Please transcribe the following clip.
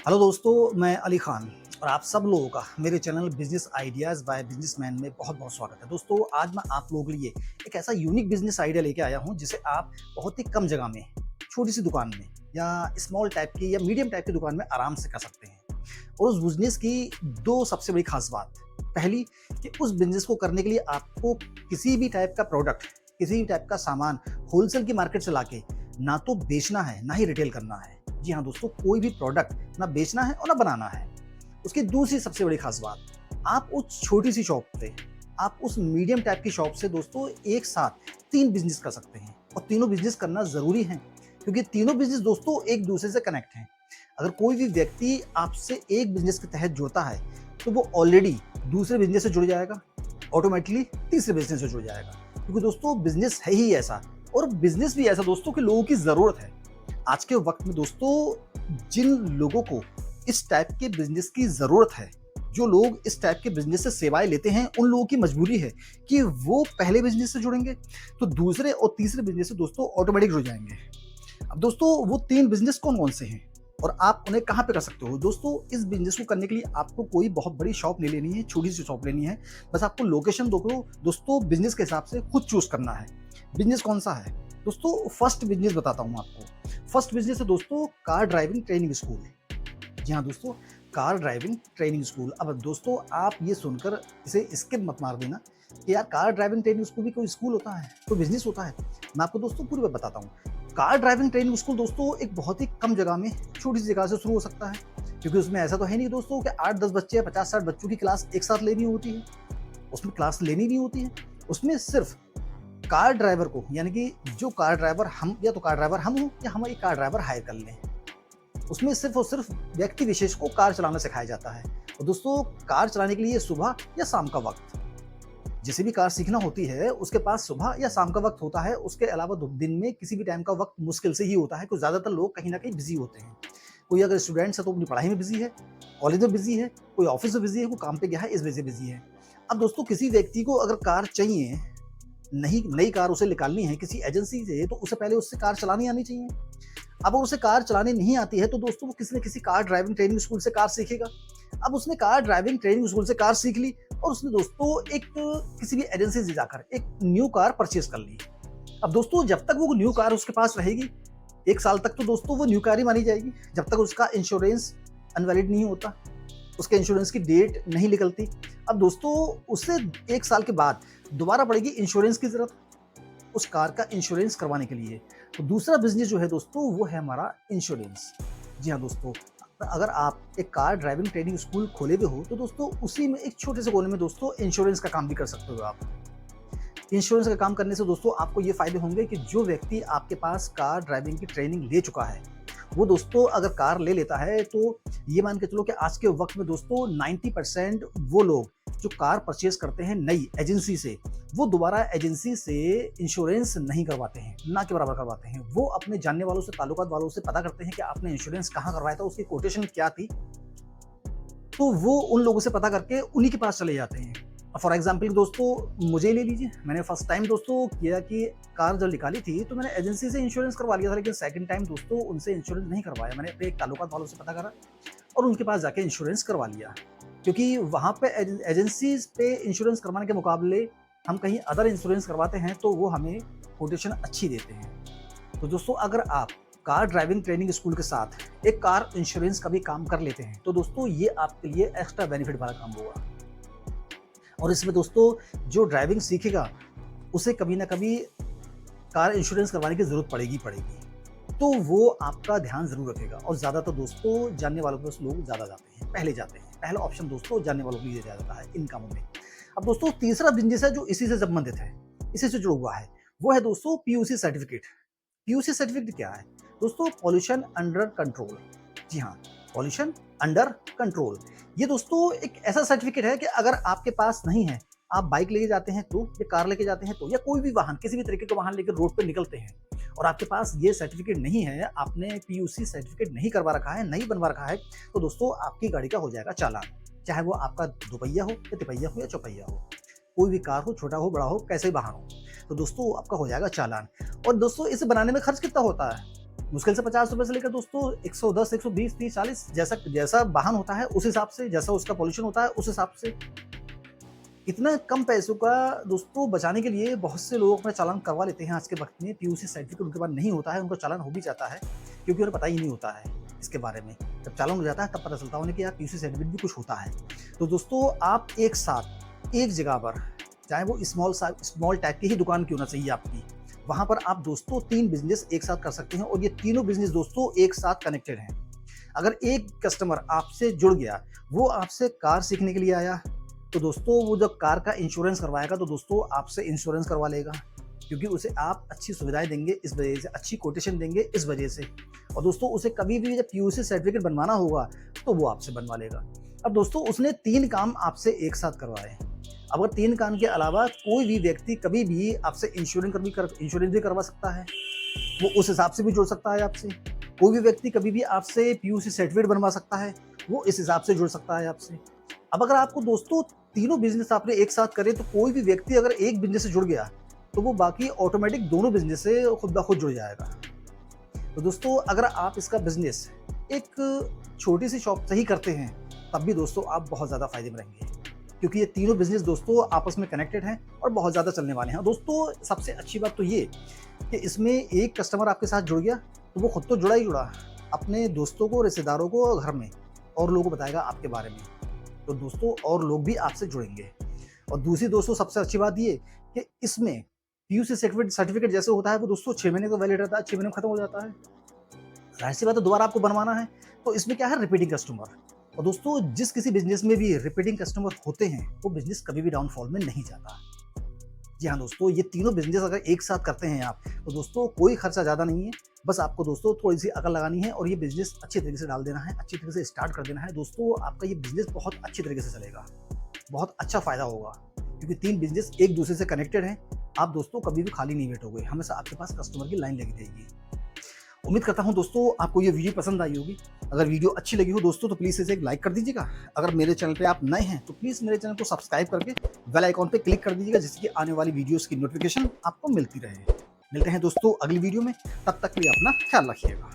Hello दोस्तों, मैं अली खान और आप सब लोगों का मेरे channel business ideas by businessman में बहुत बहुत स्वागत है। दोस्तों, आज मैं आप लोगों के लिए एक ऐसा यूनिक बिजनेस आइडिया लेके आया हूं जिसे आप बहुत ही कम जगह में, छोटी सी दुकान में या स्मॉल टाइप की या मीडियम टाइप की दुकान में आराम से कर सकते हैं। और उस बिजनेस की दो सबसे बड़ी खास बात। पहली, कि उस बिजनेस को करने के लिए आपको किसी भी टाइप का प्रोडक्ट, किसी भी टाइप का सामान होलसेल की मार्केट से लाके ना तो बेचना है ना ही रिटेल करना है। जी हाँ दोस्तों, कोई भी प्रोडक्ट ना बेचना है और ना बनाना है। उसकी दूसरी सबसे बड़ी खास बात, आप उस छोटी सी शॉप से, आप उस मीडियम टाइप की शॉप से दोस्तों एक साथ 3 बिज़नेस कर सकते हैं और तीनों बिज़नेस करना ज़रूरी है, क्योंकि तीनों बिज़नेस दोस्तों एक दूसरे से कनेक्ट हैं। अगर कोई भी व्यक्ति आपसे एक बिज़नेस के तहत जुड़ता है, तो वो ऑलरेडी दूसरे बिज़नेस से जुड़ जाएगा, ऑटोमैटिकली तीसरे बिज़नेस से जुड़ जाएगा। क्योंकि दोस्तों बिज़नेस है ही ऐसा, और बिज़नेस भी ऐसा दोस्तों कि लोगों की ज़रूरत है। आज के वक्त में दोस्तों, जिन लोगों को इस टाइप के बिजनेस की जरूरत है, जो लोग इस टाइप के बिजनेस से सेवाएं लेते हैं, उन लोगों की मजबूरी है कि वो पहले बिजनेस से जुड़ेंगे तो दूसरे और तीसरे बिजनेस से दोस्तों ऑटोमेटिक जुड़ जाएंगे। अब दोस्तों, वो 3 बिजनेस कौन कौन से हैं और आप उन्हें कहाँ पे कर सकते हो? दोस्तों, इस बिजनेस को करने के लिए आपको कोई बहुत बड़ी शॉप नहीं लेनी है, छोटी सी शॉप लेनी है। बस आपको लोकेशन दोस्तों बिजनेस के हिसाब से खुद चूज करना है। बिजनेस कौन सा है दोस्तों? फर्स्ट बिजनेस बताता हूँ आपको। फर्स्ट बिजनेस है दोस्तों कार ड्राइविंग ट्रेनिंग स्कूल। जी हाँ दोस्तों, कार ड्राइविंग ट्रेनिंग स्कूल। अब दोस्तों, आप ये सुनकर इसे स्किप मत मार देना कि यार कार ड्राइविंग ट्रेनिंग स्कूल भी कोई स्कूल होता है, कोई बिजनेस होता है। मैं आपको दोस्तों पूरी बात बताता हूँ। कार ड्राइविंग ट्रेनिंग स्कूल दोस्तों एक बहुत ही कम जगह में, छोटी सी जगह से शुरू हो सकता है, क्योंकि उसमें ऐसा तो है नहीं दोस्तों कि 8-10 बच्चे या 50-60 बच्चों की क्लास एक साथ लेनी होती है। उसमें क्लास लेनी नहीं होती है। उसमें सिर्फ कार ड्राइवर को, यानी कि जो कार ड्राइवर हम, या तो कार ड्राइवर हम हो या हम एक कार ड्राइवर हायर कर लें, उसमें सिर्फ और सिर्फ व्यक्ति विशेष को कार चलाना सिखाया जाता है। और दोस्तों, कार चलाने के लिए सुबह या शाम का वक्त, जिसे भी कार सीखना होती है उसके पास सुबह या शाम का वक्त होता है। उसके अलावा दिन में किसी भी टाइम का वक्त मुश्किल से ही होता है, क्योंकि ज़्यादातर लोग कहीं ना कहीं बिजी होते हैं। कोई अगर स्टूडेंट्स है तो अपनी पढ़ाई में बिजी है, कॉलेज में बिजी है, कोई ऑफिस में बिजी है, कोई काम पे गया है, इस वजह से बिजी है। अब दोस्तों, किसी व्यक्ति को अगर कार चाहिए, नई नई कार उसे निकालनी है किसी एजेंसी से, तो उससे पहले उससे कार चलानी आनी चाहिए। अब अगर उसे कार चलानी नहीं आती है तो दोस्तों वो किसी न किसी कार ड्राइविंग ट्रेनिंग स्कूल से कार सीखेगा। अब उसने कार ड्राइविंग ट्रेनिंग स्कूल से कार सीख ली और उसने दोस्तों एक किसी भी एजेंसी से जाकर एक न्यू कार परचेज कर ली। अब दोस्तों, जब तक वो न्यू कार उसके पास रहेगी, 1 साल तक तो दोस्तों वो न्यू कार ही मानी जाएगी, जब तक उसका इंश्योरेंस अनवैलिड नहीं होता, उसके इंश्योरेंस की डेट नहीं निकलती। अब दोस्तों, उससे 1 साल के बाद दोबारा पड़ेगी इंश्योरेंस की जरूरत, उस कार का इंश्योरेंस करवाने के लिए। तो दूसरा बिजनेस जो है दोस्तों, वो है हमारा इंश्योरेंस। जी हाँ दोस्तों, अगर आप एक कार ड्राइविंग ट्रेनिंग स्कूल खोले हुए हो तो दोस्तों उसी में एक छोटे से कोने में दोस्तों इंश्योरेंस का काम भी कर सकते हो आप। इंश्योरेंस का काम करने से दोस्तों आपको ये फायदे होंगे कि जो व्यक्ति आपके पास कार ड्राइविंग की ट्रेनिंग ले चुका है, वो दोस्तों अगर कार ले लेता है तो ये मान के चलो कि आज के वक्त में दोस्तों 90% वो लोग जो कार परचेज करते हैं नई एजेंसी से, वो दोबारा एजेंसी से इंश्योरेंस नहीं करवाते हैं, ना के बराबर करवाते हैं। वो अपने जानने वालों से, ताल्लुकात वालों से पता करते हैं कि आपने इंश्योरेंस कहाँ करवाया था, उसकी कोटेशन क्या थी, तो वो उन लोगों से पता करके उन्हीं के पास चले जाते हैं। फॉर एग्जाम्पल दोस्तों, मुझे ले लीजिए, मैंने फर्स्ट टाइम दोस्तों किया कि कार जब निकाली थी तो मैंने एजेंसी से इंश्योरेंस करवा लिया था, लेकिन सेकंड टाइम दोस्तों उनसे इंश्योरेंस नहीं करवाया। मैंने अपने एक ताल्लुकात वालों से पता करा और उनके पास जाके इंश्योरेंस करवा लिया, क्योंकि वहाँ पे एजेंसीज पे इंश्योरेंस करवाने के मुकाबले हम कहीं अदर इंश्योरेंस करवाते हैं तो वो हमें कोटेशन अच्छी देते हैं। तो दोस्तों, अगर आप कार ड्राइविंग ट्रेनिंग स्कूल के साथ एक कार इंश्योरेंस का भी काम कर लेते हैं तो दोस्तों ये आपके लिए एक्स्ट्रा बेनिफिट वाला काम होगा। और इसमें दोस्तों जो ड्राइविंग सीखेगा उसे कभी ना कभी कार इंश्योरेंस करवाने की जरूरत पड़ेगी पड़ेगी, तो वो आपका ध्यान जरूर रखेगा। और ज्यादातर दोस्तों जानने वालों के पास लोग ज्यादा जाते हैं, पहले जाते हैं, पहला ऑप्शन दोस्तों जानने वालों के लिए दिया जाता है इन कामों में। अब दोस्तों, तीसरा बिजनेस है जो इसी से संबंधित है, इसी से जुड़ा हुआ है, वो है दोस्तों पीयूसी सर्टिफिकेट। पीयूसी सर्टिफिकेट क्या है दोस्तों? Pollution under control. जी हाँ, पॉल्यूशन अंडर कंट्रोल। ये दोस्तों एक ऐसा सर्टिफिकेट है कि अगर आपके पास नहीं है, आप बाइक लेके जाते हैं तो, या कार लेके जाते हैं तो, या कोई भी वाहन, किसी भी तरीके का वाहन लेकर रोड पे निकलते हैं और आपके पास ये सर्टिफिकेट नहीं है, आपने पीयूसी सर्टिफिकेट नहीं करवा रखा है, नहीं बनवा रखा है, तो दोस्तों आपकी गाड़ी का हो जाएगा चालान। चाहे वो आपका दुपहिया हो या तिपहिया हो या चौपहिया हो, कोई भी कार हो, छोटा हो, बड़ा हो, कैसे भी वाहन हो, तो दोस्तों आपका हो जाएगा चालान। और दोस्तों इसे बनाने में खर्च कितना होता है? मुश्किल से ₹50 से लेकर दोस्तों 110, 120, 30, 40 जैसा जैसा वाहन होता है उस हिसाब से, जैसा उसका पॉल्यूशन होता है उस हिसाब से। इतना कम पैसों का दोस्तों बचाने के लिए बहुत से लोग अपना चालान करवा लेते हैं आज के वक़्त में। पीयूसी सर्टिफ़िकेट उनके पास नहीं होता है, उनका चालान हो भी जाता है क्योंकि उन्हें पता ही नहीं होता है इसके बारे में। जब चालान हो जाता है तब पता चलता है उन्हें कि यार पीयूसी सर्टिफ़िकेट भी कुछ होता है। तो दोस्तों आप एक साथ एक जगह पर, चाहे वो स्मॉल टाइप की ही दुकान क्यों ना चाहिए आपकी, वहाँ पर आप दोस्तों 3 बिज़नेस एक साथ कर सकते हैं और ये तीनों बिज़नेस दोस्तों एक साथ कनेक्टेड हैं। अगर एक कस्टमर आपसे जुड़ गया, वो आपसे कार सीखने के लिए आया, तो दोस्तों वो जब कार का इंश्योरेंस करवाएगा तो दोस्तों आपसे इंश्योरेंस करवा लेगा क्योंकि उसे आप अच्छी सुविधाएं देंगे इस वजह से, अच्छी कोटेशन देंगे इस वजह से। और दोस्तों उसे कभी भी जब पीयूसी सर्टिफिकेट बनवाना होगा तो वो आपसे बनवा लेगा। अब दोस्तों उसने 3 काम आपसे एक साथ करवाए। अब अगर 3 काम के अलावा कोई भी व्यक्ति कभी भी आपसे इंश्योरेंस भी करवा सकता है, वो उस हिसाब से भी जुड़ सकता है आपसे। कोई भी व्यक्ति कभी भी आपसे पीयूसी सर्टिफिकेट बनवा सकता है, वो इस हिसाब से जुड़ सकता है आपसे। अब अगर आपको दोस्तों तीनों बिज़नेस आपने एक साथ करे तो कोई भी व्यक्ति अगर एक बिज़नेस से जुड़ गया, तो वो बाकी ऑटोमेटिक दोनों बिज़नेस से खुद ब खुद जुड़ जाएगा। तो दोस्तों अगर आप इसका बिज़नेस एक छोटी-सी शॉप से ही करते हैं, तब भी दोस्तों आप बहुत ज़्यादा फ़ायदे में रहेंगे क्योंकि ये तीनों बिज़नेस दोस्तों आपस में कनेक्टेड हैं और बहुत ज़्यादा चलने वाले हैं। दोस्तों सबसे अच्छी बात तो ये कि इसमें एक कस्टमर आपके साथ जुड़ गया, तो वो खुद तो जुड़ा ही जुड़ा, अपने दोस्तों को, रिश्तेदारों को, घर में और लोगों को बताएगा आपके बारे में। तो दोस्तों और लोग भी आपसे जुड़ेंगे। और दूसरी दोस्तों सबसे अच्छी बात ये कि इसमें पीयूसी सर्टिफिकेट जैसे होता है वो दोस्तों 6 महीने का वैलिड रहता है, 6 महीने में खत्म हो जाता है। ज़ाहिर-सी बात है दोबारा आपको बनवाना है, तो इसमें क्या है रिपीटिंग कस्टमर। और दोस्तों जिस किसी बिज़नेस में भी रिपीटिंग कस्टमर होते हैं, वो बिज़नेस कभी भी डाउनफॉल में नहीं जाता। जी हाँ दोस्तों, ये तीनों बिज़नेस अगर एक साथ करते हैं आप, तो दोस्तों कोई खर्चा ज़्यादा नहीं है। बस आपको दोस्तों थोड़ी-सी अकल लगानी है और ये बिज़नेस अच्छे तरीके से डाल देना है, अच्छी तरीके से स्टार्ट कर देना है। दोस्तों आपका ये बिज़नेस बहुत अच्छी तरीके से चलेगा, बहुत अच्छा फ़ायदा होगा क्योंकि 3 बिज़नेस एक दूसरे से कनेक्टेड हैं। आप दोस्तों कभी भी खाली नहीं बैठोगे, हमेशा आपके पास कस्टमर की लाइन लगी रहेगी। उम्मीद करता हूँ दोस्तों आपको ये वीडियो पसंद आई होगी। अगर वीडियो अच्छी लगी हो दोस्तों तो प्लीज़ इसे एक लाइक कर दीजिएगा। अगर मेरे चैनल पे आप नए हैं तो प्लीज़ मेरे चैनल को सब्सक्राइब करके बेल आइकॉन पे क्लिक कर दीजिएगा जिससे कि आने वाली वीडियोज़ की नोटिफिकेशन आपको मिलती रहे। मिलते हैं दोस्तों अगली वीडियो में, तब तक के लिए अपना ख्याल रखिएगा।